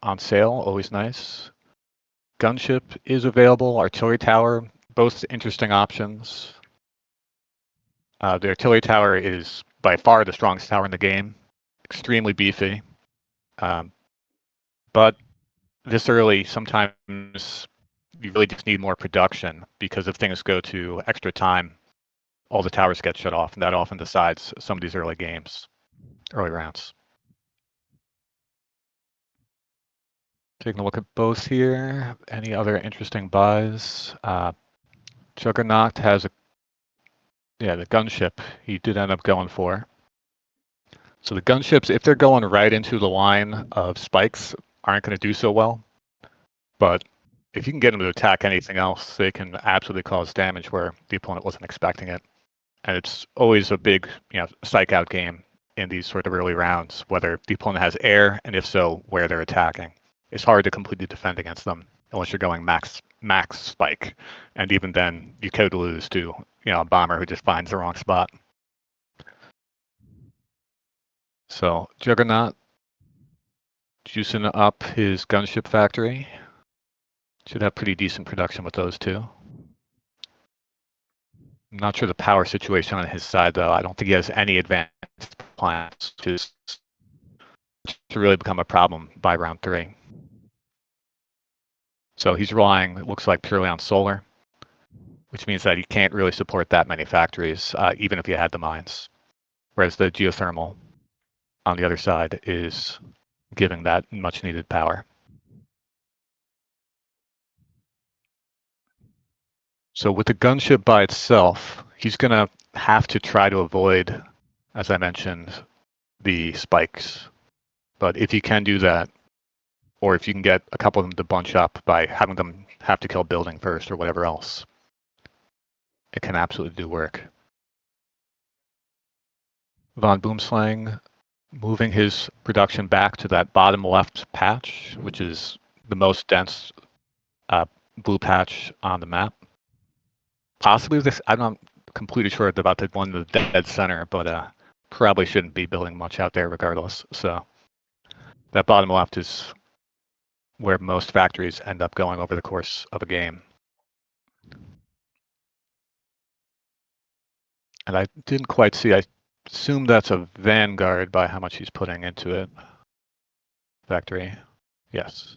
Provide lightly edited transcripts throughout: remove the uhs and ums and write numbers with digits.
on sale, always nice. Gunship is available, artillery tower, both interesting options. The artillery tower is by far the strongest tower in the game, extremely beefy. But this early, sometimes you really just need more production because if things go to extra time, all the towers get shut off, and that often decides some of these early games, early rounds. Taking a look at both here. Any other interesting buys? Juggernacht has the gunship he did end up going for. So the gunships, if they're going right into the line of spikes, aren't going to do so well. But if you can get them to attack anything else, they can absolutely cause damage where the opponent wasn't expecting it. And it's always a big, psych out game in these sort of early rounds, whether the opponent has air, and if so, where they're attacking. It's hard to completely defend against them unless you're going max spike. And even then, you could lose to, a bomber who just finds the wrong spot. So Juggernaut juicing up his gunship factory. Should have pretty decent production with those two. I'm not sure the power situation on his side, though. I don't think he has any advanced plans to really become a problem by round 3. So he's relying, it looks like, purely on solar, which means that he can't really support that many factories, even if he had the mines. Whereas the geothermal on the other side is giving that much needed power. So with the gunship by itself, he's going to have to try to avoid, as I mentioned, the spikes. But if you can do that, or if you can get a couple of them to bunch up by having them have to kill building first or whatever else, it can absolutely do work. vonBoomslang moving his production back to that bottom left patch, which is the most dense blue patch on the map. Possibly this, I'm not completely sure about the one in the dead center, but probably shouldn't be building much out there regardless. So that bottom left is where most factories end up going over the course of a game. And I didn't quite see, I assume that's a Vanguard by how much he's putting into it. Factory, yes.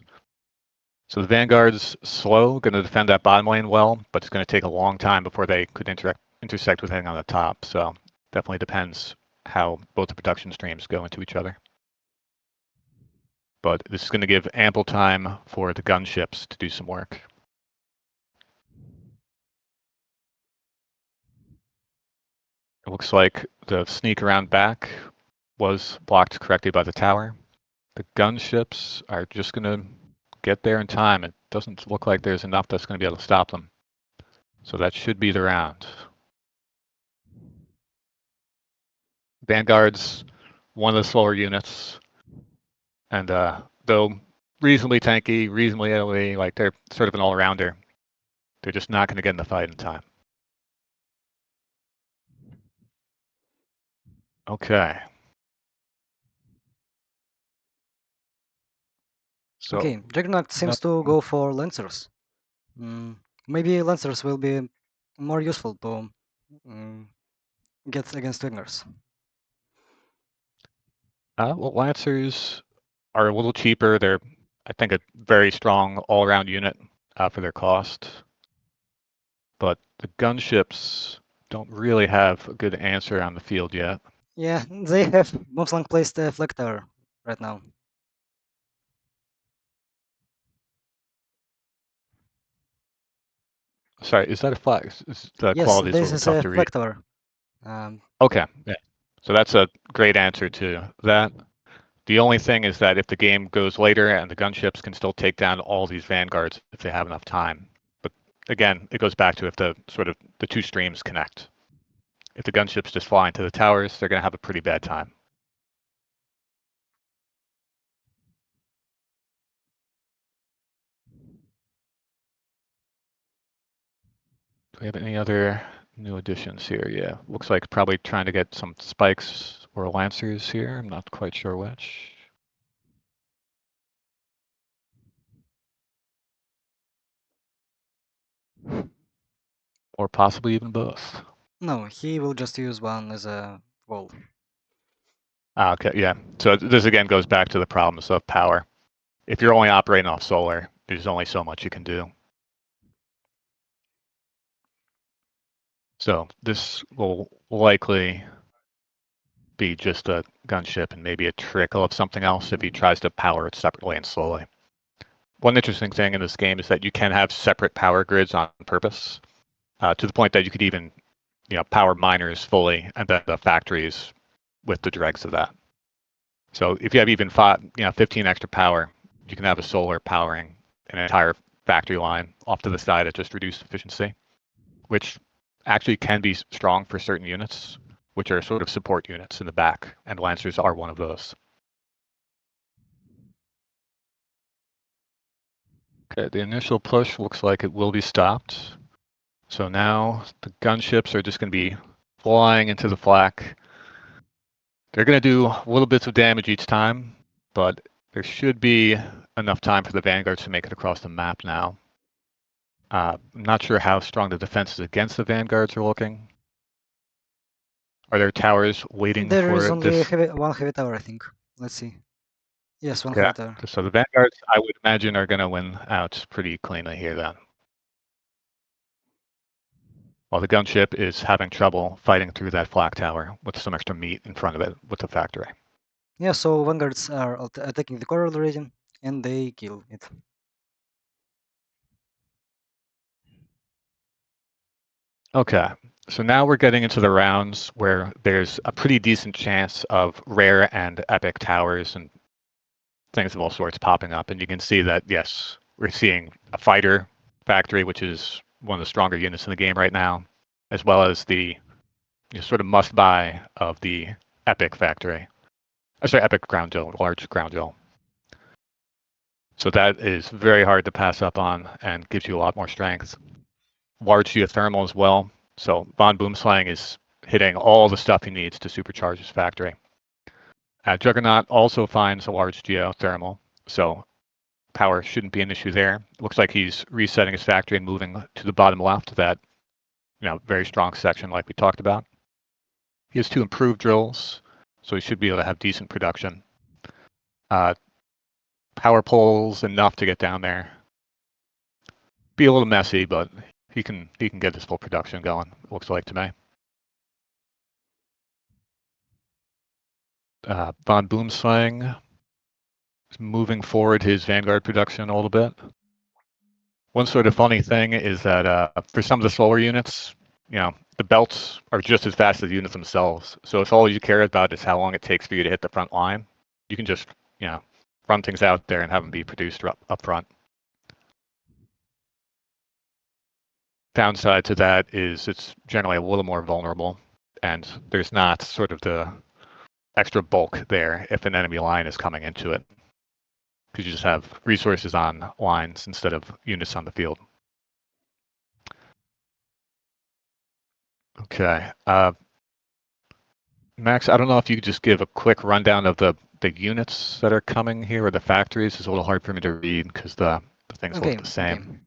So the Vanguard's slow, going to defend that bottom lane well, but it's going to take a long time before they could intersect with anything on the top. So definitely depends how both the production streams go into each other. But this is going to give ample time for the gunships to do some work. It looks like the sneak around back was blocked correctly by the tower. The gunships are just going to get there in time. It doesn't look like there's enough that's going to be able to stop them. So that should be the round. Vanguard's one of the slower units. And though reasonably tanky, reasonably AoE, like they're sort of an all-rounder, they're just not going to get in the fight in time. Okay. So, okay, Juggernaut seems to go for Lancers. Maybe Lancers will be more useful to get against Wingers. Well, Lancers are a little cheaper. They're, I think, a very strong all-around unit for their cost. But the gunships don't really have a good answer on the field yet. Yeah, they have vonBoomslang placed a flag tower right now. Sorry, is that a flag? The Yes, quality is a this little is tough a to read. flag tower. Okay, yeah. So that's a great answer to that. The only thing is that if the game goes later and the gunships can still take down all these vanguards if they have enough time. But again, it goes back to if the two streams connect. If the gunships just fly into the towers, they're going to have a pretty bad time. Do we have any other new additions here? Yeah, looks like probably trying to get some spikes or lancers here. I'm not quite sure which. Or possibly even both. No, he will just use one as a wall. Okay, yeah. So this again goes back to the problems of power. If you're only operating off solar, there's only so much you can do. So this will likely be just a gunship and maybe a trickle of something else if he tries to power it separately and slowly. One interesting thing in this game is that you can have separate power grids on purpose, to the point that you could even, power miners fully and then the factories with the dregs of that. So if you have even 15 extra power, you can have a solar powering an entire factory line off to the side at just reduced efficiency, which actually can be strong for certain units, which are sort of support units in the back, and Lancers are one of those. Okay, the initial push looks like it will be stopped. So now the gunships are just going to be flying into the flak. They're going to do little bits of damage each time, but there should be enough time for the vanguards to make it across the map now. I'm not sure how strong the defenses against the vanguards are looking. Are there towers waiting There is for only this? one heavy tower, I think. Let's see. Yes, one Yeah. heavy tower. So the vanguards, I would imagine, are going to win out pretty cleanly here then. While the gunship is having trouble fighting through that flak tower with some extra meat in front of it with the factory. Yeah, so vanguards are attacking the coral region, and they kill it. Okay, so now we're getting into the rounds where there's a pretty decent chance of rare and epic towers and things of all sorts popping up. And you can see that, yes, we're seeing a fighter factory, which is one of the stronger units in the game right now, as well as the sort of must-buy of the epic factory. Sorry, epic ground drill, large ground drill. So that is very hard to pass up on and gives you a lot more strength. Large geothermal as well. So vonBoomslang is hitting all the stuff he needs to supercharge his factory. Juggernaut also finds a large geothermal, so power shouldn't be an issue there. Looks like he's resetting his factory and moving to the bottom left, that very strong section like we talked about. He has 2 improved drills, so he should be able to have decent production. Power poles enough to get down there. Be a little messy, but he can get his full production going. Looks like to me. vonBoomslang is moving forward his Vanguard production a little bit. One sort of funny thing is that for some of the solar units, the belts are just as fast as the units themselves. So if all you care about is how long it takes for you to hit the front line, you can just, run things out there and have them be produced up front. Downside to that is it's generally a little more vulnerable, and there's not sort of the extra bulk there if an enemy line is coming into it, because you just have resources on lines instead of units on the field. Okay. Max, I don't know if you could just give a quick rundown of the units that are coming here, or the factories. It's a little hard for me to read because the things look Okay, the okay. same.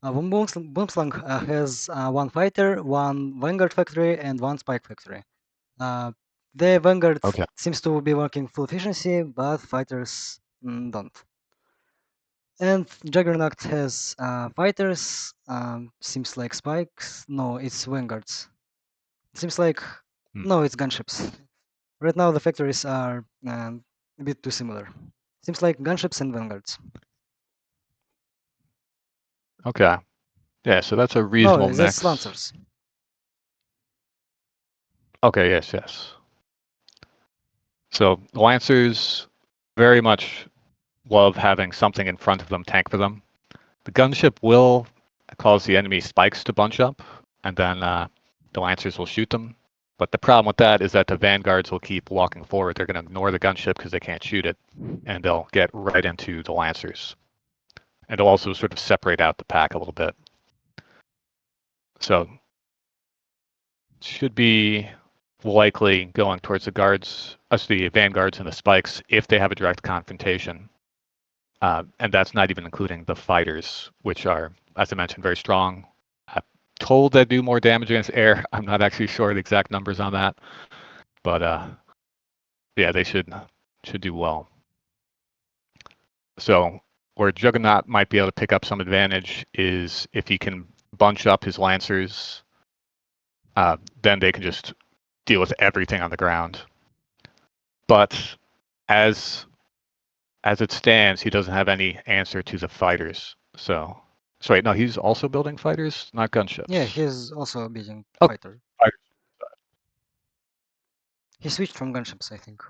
Boomslang has one fighter, one vanguard factory, and one spike factory. The vanguard Okay. seems to be working full efficiency, but fighters don't. And Juggernaut has fighters. Seems like spikes. No, it's vanguards. Seems like Hmm. no, it's gunships. Right now the factories are a bit too similar. Seems like gunships and vanguards. Okay. Yeah, so that's a reasonable No, that's mix. lancers. Okay, yes, yes. So Lancers very much love having something in front of them tank for them. The gunship will cause the enemy spikes to bunch up, and then the Lancers will shoot them. But the problem with that is that the vanguards will keep walking forward. They're going to ignore the gunship because they can't shoot it, and they'll get right into the Lancers. And it'll also sort of separate out the pack a little bit. So should be likely going towards the guards, the vanguards and the spikes, if they have a direct confrontation. And that's not even including the fighters, which are, as I mentioned, very strong. told they do more damage against air. I'm not actually sure the exact numbers on that, but yeah, they should do well. So where Juggernaut might be able to pick up some advantage is if he can bunch up his Lancers, then they can just deal with everything on the ground. But as it stands, he doesn't have any answer to the fighters. So wait, no, he's also building fighters, not Yeah, gunships. he's also a beating Oh, fighter. fighters. He switched from gunships, I think.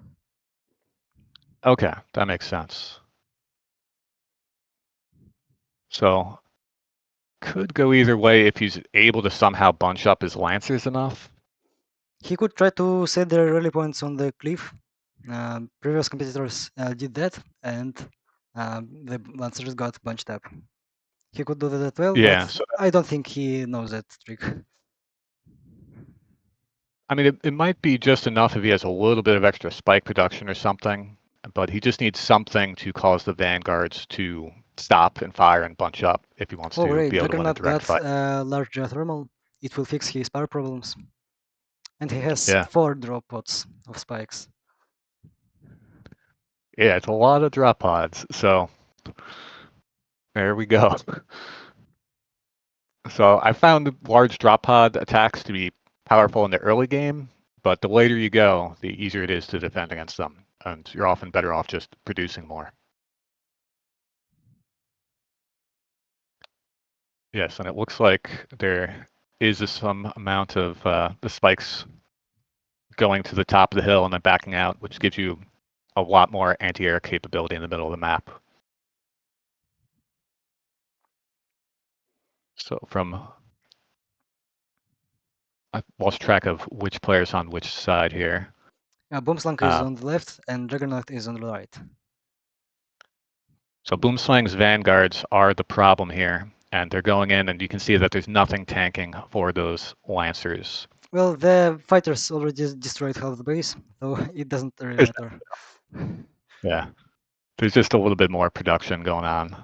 Okay, that makes sense. So could go either way if he's able to somehow bunch up his Lancers enough. He could try to set their rally points on the cliff. Previous competitors did that, and the Lancers got bunched up. He could do that well, but Yeah, so I don't think he knows that trick. I mean, it might be just enough if he has a little bit of extra spike production or something, but he just needs something to cause the vanguards to stop and fire and bunch up if he wants Oh to great, be able to win a Juggernaut direct got fight. large geothermal. It will fix his power problems. And he has Yeah, 4 drop pods of spikes. yeah, it's a lot of drop pods. So there we go. So I found large drop pod attacks to be powerful in the early game, but the later you go, the easier it is to defend against them, and you're often better off just producing more. Yes, and it looks like there is some amount of the spikes going to the top of the hill and then backing out, which gives you a lot more anti-air capability in the middle of the map. So I lost track of which player's on which side here. Boomslang is on the left and Juggernaut is on the right. So Boomslang's vanguards are the problem here, and they're going in, and you can see that there's nothing tanking for those Lancers. Well, the fighters already destroyed half the base, so it doesn't really matter. Yeah, there's just a little bit more production going on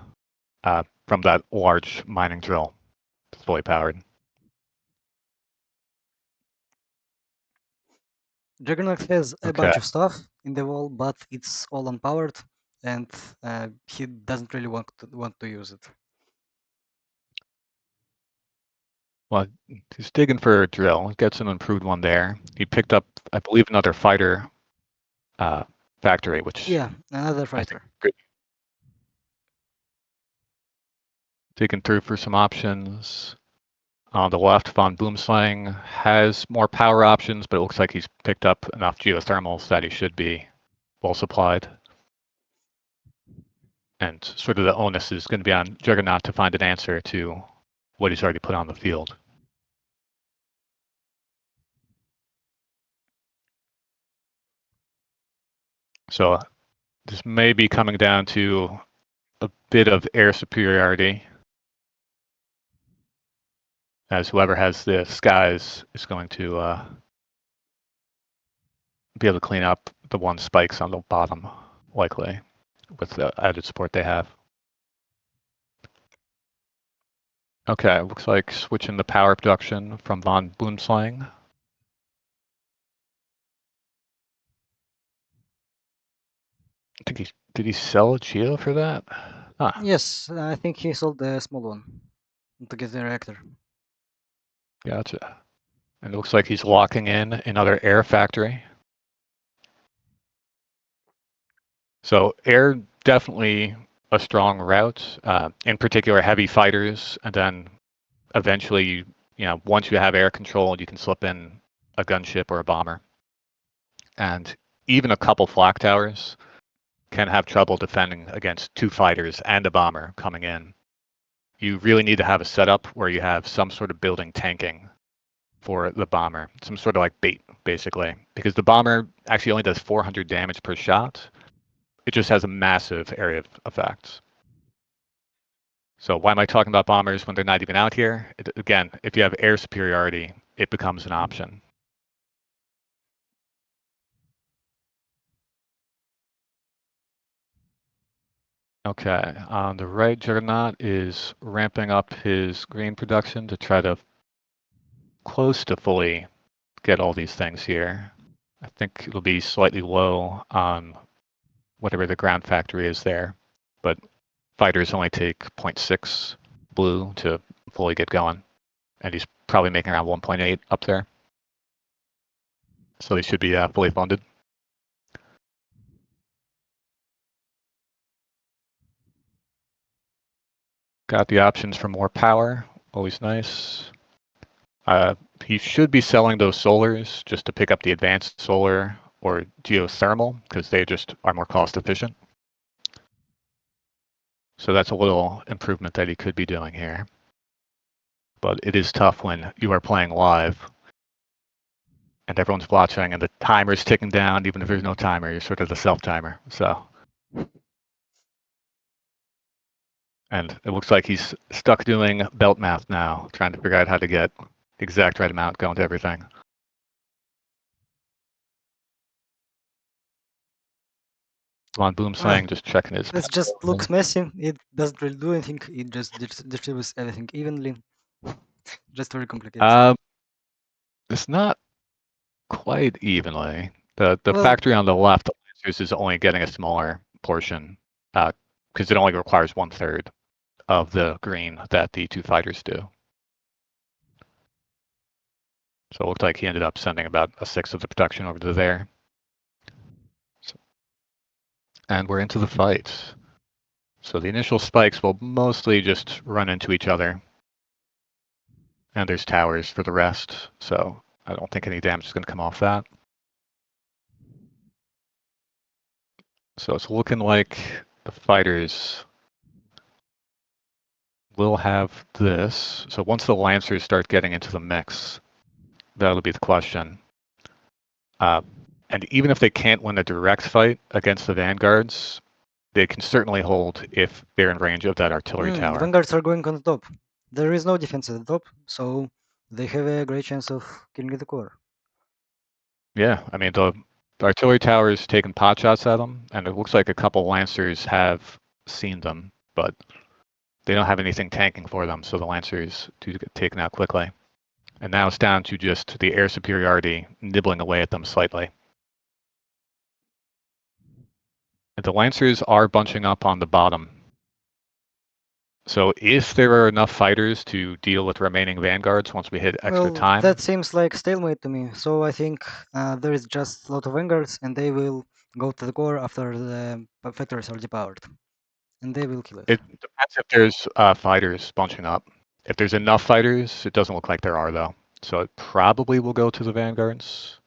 from that large mining drill. It's fully powered. Juggernaut has a Okay. bunch of stuff in the wall, but it's all unpowered, and he doesn't really want to use it. Well, he's digging for a drill. Gets an improved one there. He picked up, I believe, another fighter factory, which Yeah, another I think fighter. good. Digging through for some options. On the left, vonBoomslang has more power options, but it looks like he's picked up enough geothermals that he should be well supplied. And sort of the onus is going to be on Juggernaut to find an answer to what he's already put on the field. So this may be coming down to a bit of air superiority, as whoever has the skies is going to be able to clean up the one spikes on the bottom, likely, with the added support they have. Okay, looks like switching the power production from vonBoomslang. I think did he sell a Geo for that? Ah, Yes, I think he sold the small one to get the reactor. gotcha. And it looks like he's locking in another air factory. So air definitely a strong route, in particular heavy fighters, and then eventually, once you have air control, you can slip in a gunship or a bomber. And even a couple flak towers can have trouble defending against two fighters and a bomber coming in. You really need to have a setup where you have some sort of building tanking for the bomber, some sort of like bait, basically, because the bomber actually only does 400 damage per shot. It just has a massive area of effects. So why am I talking about bombers when they're not even out here? Again, if you have air superiority, it becomes an option. Okay, on the right, Juggernaut is ramping up his grain production to try to close to fully get all these things here. I think it'll be slightly low on whatever the ground factory is there, but fighters only take 0.6 blue to fully get going, and he's probably making around 1.8 up there. So he should be fully funded. Got the options for more power, always nice. He should be selling those solars just to pick up the advanced solar or geothermal because they just are more cost efficient. So that's a little improvement that he could be doing here. But it is tough when you are playing live and everyone's watching and the timer's ticking down. Even if there's no timer, you're sort of the self-timer. So, and it looks like he's stuck doing belt math now, trying to figure out how to get the exact right amount going to everything. vonBoomslang just checking his. It just looks messy. It doesn't really do anything. It just distributes everything evenly. Just very complicated. It's not quite evenly. The Well, factory on the left, the Lancers, is only getting a smaller portion because it only requires 1/3 of the green that the two fighters do. So it looked like he ended up sending about a sixth of the production over to there. So, and we're into the fight. So the initial spikes will mostly just run into each other. And there's towers for the rest. So I don't think any damage is going to come off that. So it's looking like the fighters will have this. So once the Lancers start getting into the mix, that'll be the question. And even if they can't win a direct fight against the Vanguards, they can certainly hold if they're in range of that artillery tower. Vanguards are going on the top. There is no defense at the top, so they have a great chance of killing the core. Yeah, I mean, the artillery tower is taking pot shots at them, and it looks like a couple Lancers have seen them, but they don't have anything tanking for them, so the Lancers do get taken out quickly. And now it's down to just the air superiority nibbling away at them slightly. And the Lancers are bunching up on the bottom. So if there are enough fighters to deal with remaining Vanguards once we hit extra time. That seems like stalemate to me. So I think there is just a lot of Vanguards, and they will go to the core after the factories are depowered, and they will kill it. It depends if there's fighters bunching up. If there's enough fighters, it doesn't look like there are, though. So it probably will go to the Vanguards.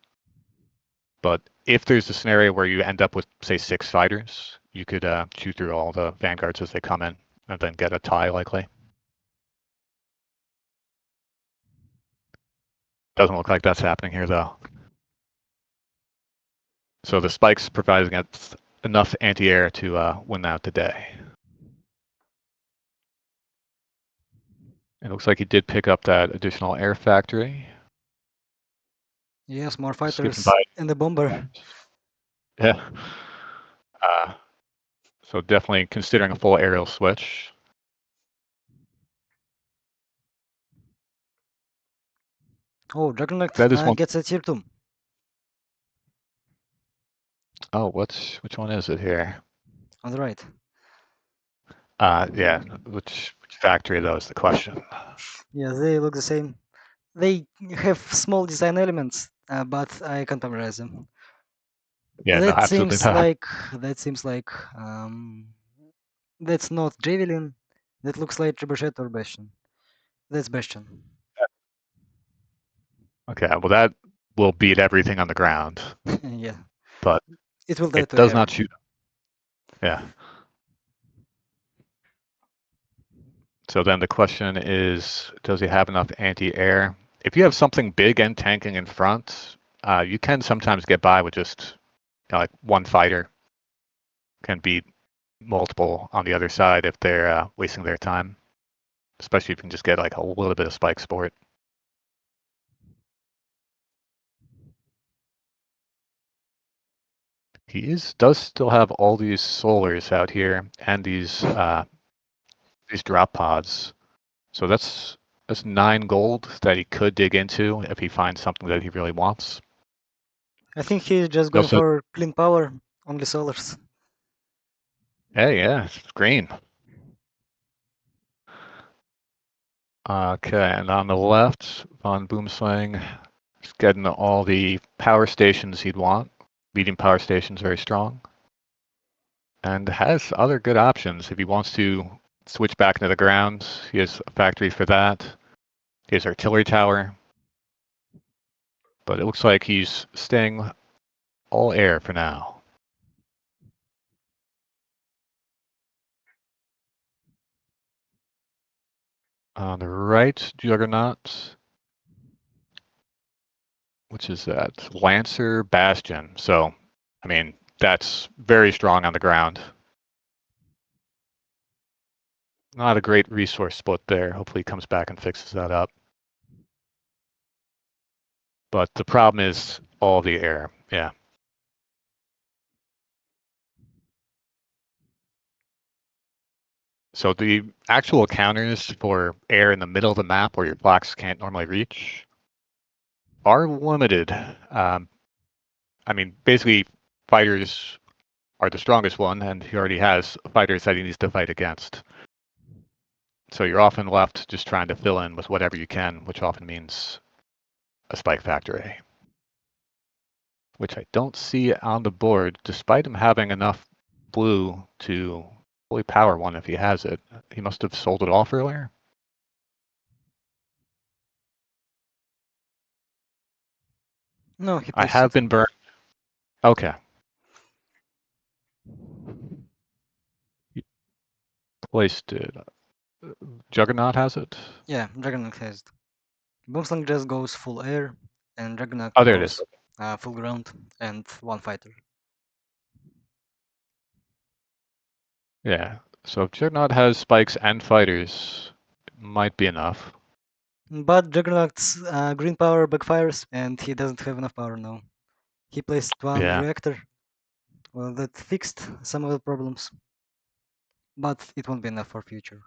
But if there's a scenario where you end up with, say, 6 fighters, you could chew through all the Vanguards as they come in and then get a tie, likely. Doesn't look like that's happening here, though. So the spikes providing us enough anti-air to win out the day. It looks like he did pick up that additional air factory. Yes, more fighters and the bomber. Yeah. So definitely considering a full aerial switch. Oh, Juggernaut That is one. gets a tier 2. Oh, which one is it here? On the right. Yeah, which factory though is the question. Yeah, they look the same. They have small design elements, but I can't memorize them. Yeah, no, absolutely not. That seems like that's not Javelin. That looks like Trebuchet or Bastion. That's Bastion. Okay, well that will beat everything on the ground, Yeah, but it will die it to does air. not shoot. Yeah. So then the question is, does he have enough anti-air? If you have something big and tanking in front, you can sometimes get by with just like one fighter can beat multiple on the other side if they're wasting their time, especially if you can just get like a little bit of spike sport. He does still have all these solars out here and these drop pods. So that's That's 9 gold that he could dig into if he finds something that he really wants. I think he's just He going also, for clean power, only solars. hey, yeah, it's green. Okay, and on the left, vonBoomslang is getting all the power stations he'd want. Medium power stations, very strong. And has other good options. If he wants to switch back into the ground, he has a factory for that. He has artillery tower. But it looks like he's staying all air for now. On the right, Juggernaut, which is that Lancer Bastion. So, I mean, that's very strong on the ground. Not a great resource split there. Hopefully he comes back and fixes that up. But the problem is all the air. Yeah. So the actual counters for air in the middle of the map where your blocks can't normally reach are limited. I mean, basically, fighters are the strongest one, and he already has fighters that he needs to fight against. So you're often left just trying to fill in with whatever you can, which often means a spike factory, which I don't see on the board, despite him having enough blue to fully power one if he has it. He must have sold it off earlier. No, he I placed have it. been burned. Okay. He placed it. Juggernaut has it. Yeah, Juggernaut has it. Boomslang just goes full air, and Juggernaut Oh, there it is. goes full ground and one fighter. Yeah. So if Juggernaut has spikes and fighters, it might be enough. But Juggernaut's green power backfires, and he doesn't have enough power now. He placed one Yeah. reactor. Well, that fixed some of the problems, but it won't be enough for future.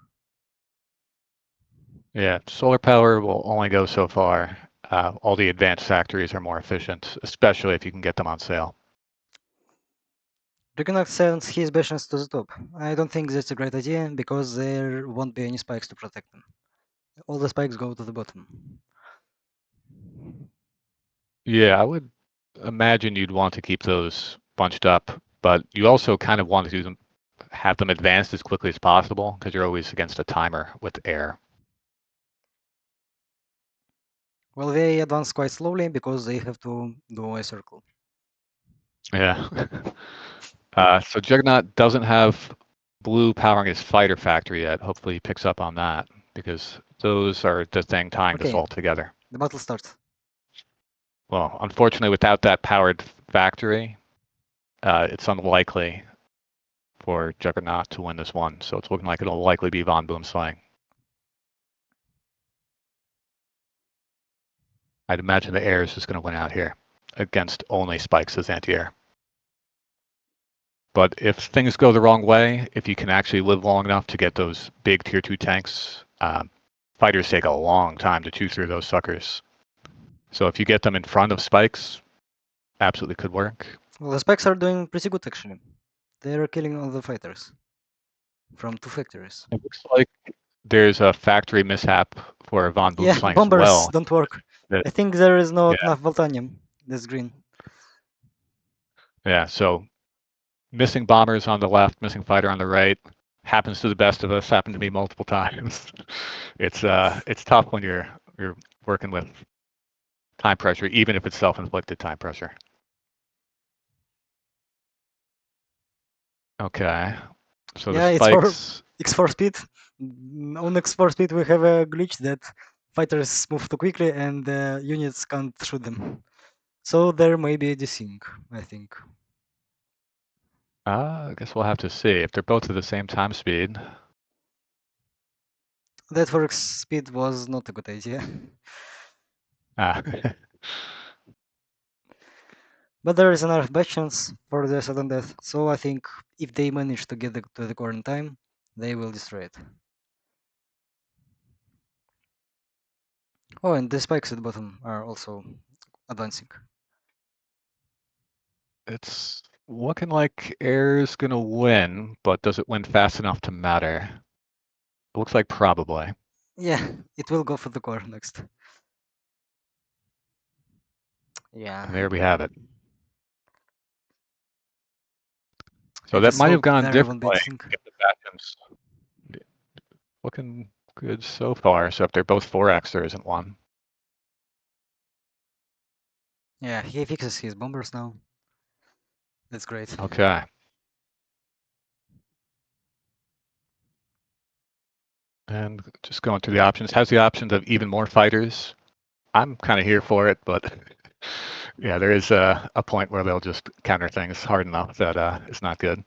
Yeah. Solar power will only go so far. All the advanced factories are more efficient, especially if you can get them on sale. Juggernaut sends his bastions to the top. I don't think that's a great idea, because there won't be any spikes to protect them. All the spikes go to the bottom. Yeah, I would imagine you'd want to keep those bunched up, but you also kind of want to do them, have them advanced as quickly as possible because you're always against a timer with air. Well, they advance quite slowly because they have to do a circle. Yeah. So Juggernaut doesn't have blue powering his fighter factory yet. Hopefully he picks up on that because those are the thing tying this Okay, all together. the battle starts. Well, unfortunately, without that powered factory, it's unlikely for Juggernaut to win this one. So it's looking like it'll likely be vonBoomslang. I'd imagine the air is just going to win out here against only spikes as anti-air. But if things go the wrong way, if you can actually live long enough to get those big tier 2 tanks, fighters take a long time to chew through those suckers. So if you get them in front of spikes, absolutely could work. Well, the spikes are doing pretty good actually. They are killing all the fighters from two factories. It looks like there's a factory mishap for Von Yeah, Boomslang as bombers well. don't work. That, I think there is yeah, not enough Voltanium. That's green. yeah. So missing bombers on the left, missing fighter on the right. Happens to the best of us. Happened to me multiple times. It's tough when you're working with time pressure, even if it's self-inflicted time pressure. Okay. So the Yeah, it's for spikes. X4 speed. On X4 speed we have a glitch that fighters move too quickly and units can't shoot them. So there may be a desync, I think. I guess we'll have to see if they're both at the same time speed. That for X speed was not a good idea. Ah, But there is enough bad chance for the sudden death, so I think if they manage to get to the core in time, they will destroy it. Oh, and the spikes at the bottom are also advancing. It's looking like air's gonna win, but does it win fast enough to matter? It looks like probably. Yeah, it will go for the core next. Yeah, And there we have it. I So that just might have hope gone they're even differently beating. if the factions looking good so far. So if they're both 4x, there isn't one. Yeah, he fixes his bombers now. That's great. Okay. And just going through the options, has the options of even more fighters. I'm kind of here for it, but yeah, there is a point where they'll just counter things hard enough that it's not good.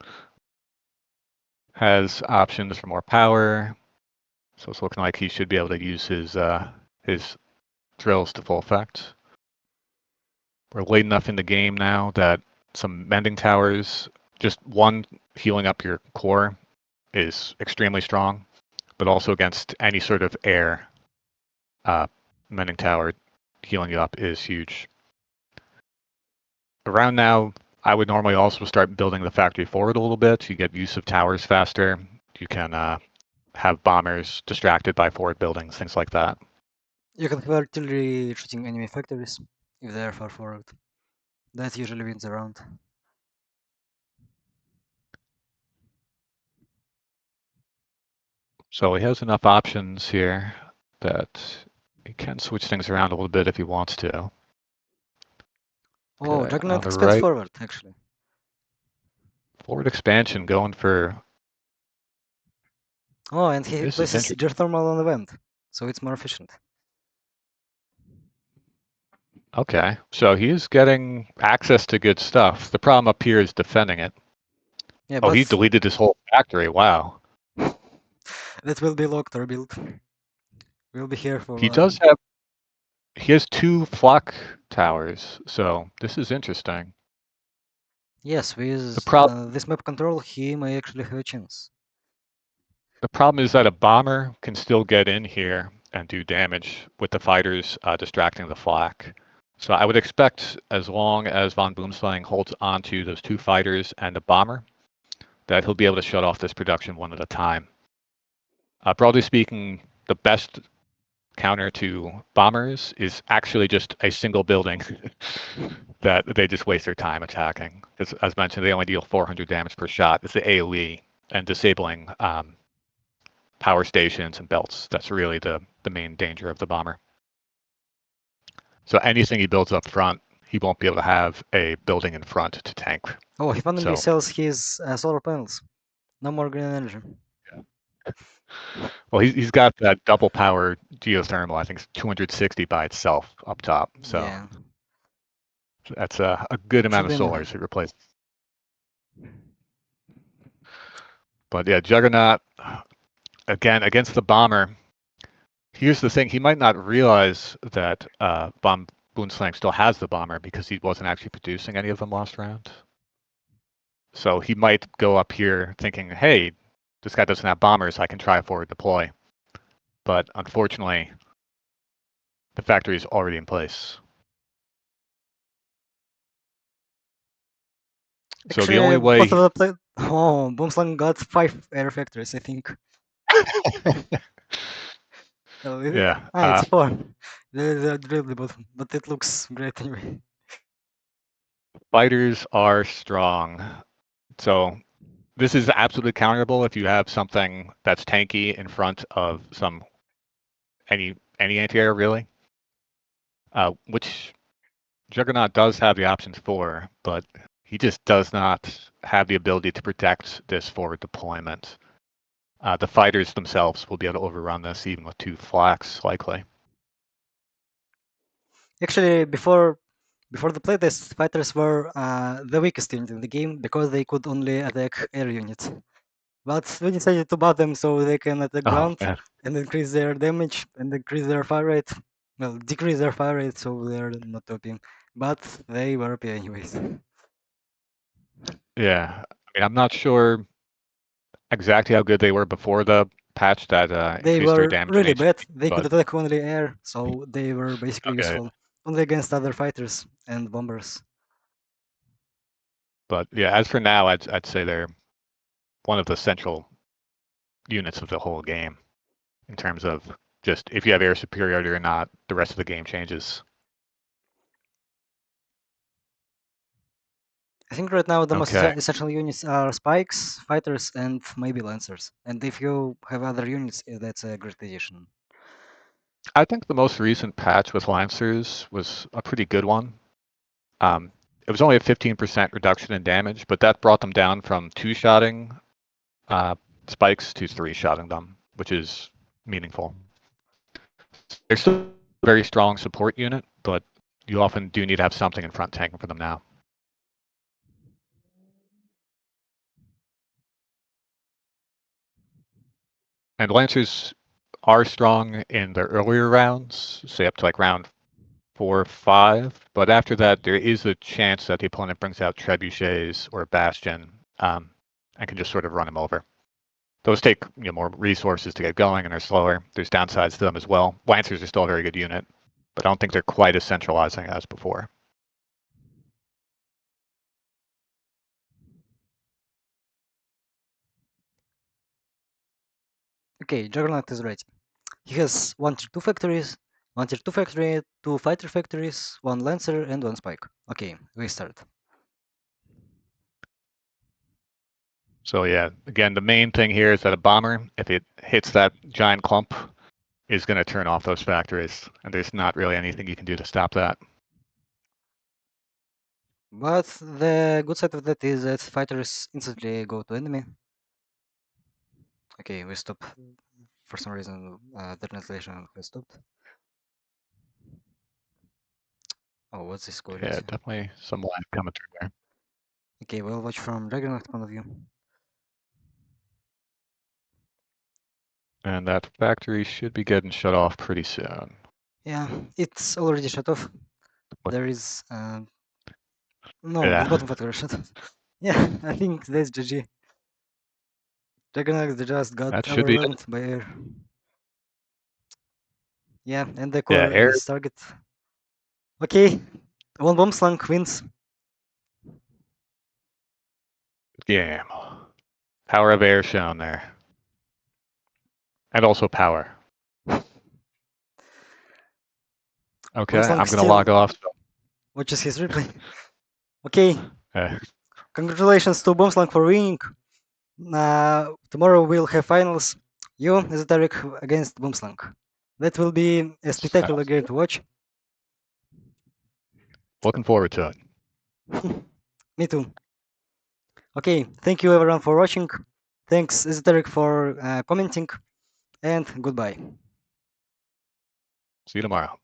Has options for more power, so it's looking like he should be able to use his drills to full effect. We're late enough in the game now that some mending towers, just one healing up your core is extremely strong, but also against any sort of air, mending tower healing you up is huge. Around now, I would normally also start building the factory forward a little bit. You get use of towers faster. You can have bombers distracted by forward buildings, things like that. You can have artillery shooting enemy factories if they are far forward. That usually wins the round. So he has enough options here that he can switch things around a little bit if he wants to. Oh, Okay, on Juggernaut the expands right, forward, actually. forward expansion going for, Oh, and he this is places interesting. geothermal on the vent, so it's more efficient. Okay, so he is getting access to good stuff. The problem up here is defending it. Yeah, Oh, but he deleted his whole factory. Wow. that will be locked or built. We'll be here for a He while. does have, he has 2 flock towers, so this is interesting. Yes, The with problem this map control, he may actually have a chance. the problem is that a bomber can still get in here and do damage with the fighters distracting the flak. So I would expect, as long as vonBoomslang holds onto those 2 fighters and the bomber, that he'll be able to shut off this production one at a time. Broadly speaking, the best counter to bombers is actually just a single building that they just waste their time attacking. As mentioned, they only deal 400 damage per shot. It's the AoE, and disabling power stations and belts. That's really the main danger of the bomber. So anything he builds up front, he won't be able to have a building in front to tank. Oh, he finally So sells his solar panels. No more green energy. well, he's got that double power geothermal. I think it's 260 by itself up top. So Yeah, that's a good amount should of be solar more. to replace. But yeah, Juggernaut again against the bomber. Here's the thing: he might not realize that Bomb Boonslang still has the bomber because he wasn't actually producing any of them last round. So he might go up here thinking, "Hey, this guy doesn't have bombers. I can try a forward deploy." But unfortunately, the factory is already in place. So the Actually, only both of way, the play. Oh, Boomslang got 5 air factories, I think. Oh, yeah, it's 4. They're really both, but it looks great anyway. fighters are strong. So this is absolutely counterable if you have something that's tanky in front of some any anti-air really, which Juggernaut does have the options for, but he just does not have the ability to protect this forward deployment. The fighters themselves will be able to overrun this even with 2 flaks, likely. Actually, before the playtest, fighters were the weakest unit in the game because they could only attack air units. But we decided to buff them so they can attack Oh, ground man. and increase their damage and increase their fire rate. Well, decrease their fire rate so they're not OP. But they were OP anyways. Yeah. I mean, I'm not sure exactly how good they were before the patch that They increased their were damage and really bad. HP, They could but attack only air, so they were basically okay. useful only against other fighters and bombers. But yeah, as for now, I'd say they're one of the central units of the whole game in terms of just if you have air superiority or not, the rest of the game changes. I think right now the most Okay. essential units are spikes, fighters, and maybe lancers. And if you have other units, that's a great addition. I think the most recent patch with Lancers was a pretty good one. Um, it was only a 15% reduction in damage, but that brought them down from two-shotting spikes to three-shotting them, which is meaningful. They're still a very strong support unit, but you often do need to have something in front tanking for them now. And Lancers are strong in the earlier rounds, say up to like round 4 or 5, but after that, there is a chance that the opponent brings out trebuchets or bastion and can just sort of run him over. Those take more resources to get going and are slower. There's downsides to them as well. Lancers are still a very good unit, but I don't think they're quite as centralizing as before. Okay, Juggernaut is ready. He has one tier 2 factories, one tier 2 factory, two fighter factories, one lancer, and one spike. Okay, we start. So yeah, again, the main thing here is that a bomber, if it hits that giant clump, is going to turn off those factories, and there's not really anything you can do to stop that. But the good side of that is that fighters instantly go to enemy. Okay, we stop. For some reason, the translation has stopped. Oh, what's this Yeah, quality? definitely some lag coming through there. Okay, we'll watch from Juggernaut point of view. And that factory should be getting shut off pretty soon. Yeah, it's already shut off. What? There is no, the Yeah, bottom factory shut off. Yeah, I think that's GG. Juggernaut just got that should be it. overwhelmed by air. Yeah, and the Yeah, core air is target. Okay, vonBoomslang wins. game. Power of air shown there. And also power. Okay, Boomslang I'm going to still log off. So, watches his replay. Okay, uh, congratulations to Boomslang for winning. Tomorrow we'll have finals. You, Esoteric, against Boomslang. That will be a spectacular sounds game good. to watch. Looking forward to it. Me too. Okay, thank you everyone for watching. Thanks, Esoteric, for commenting, and goodbye. See you tomorrow.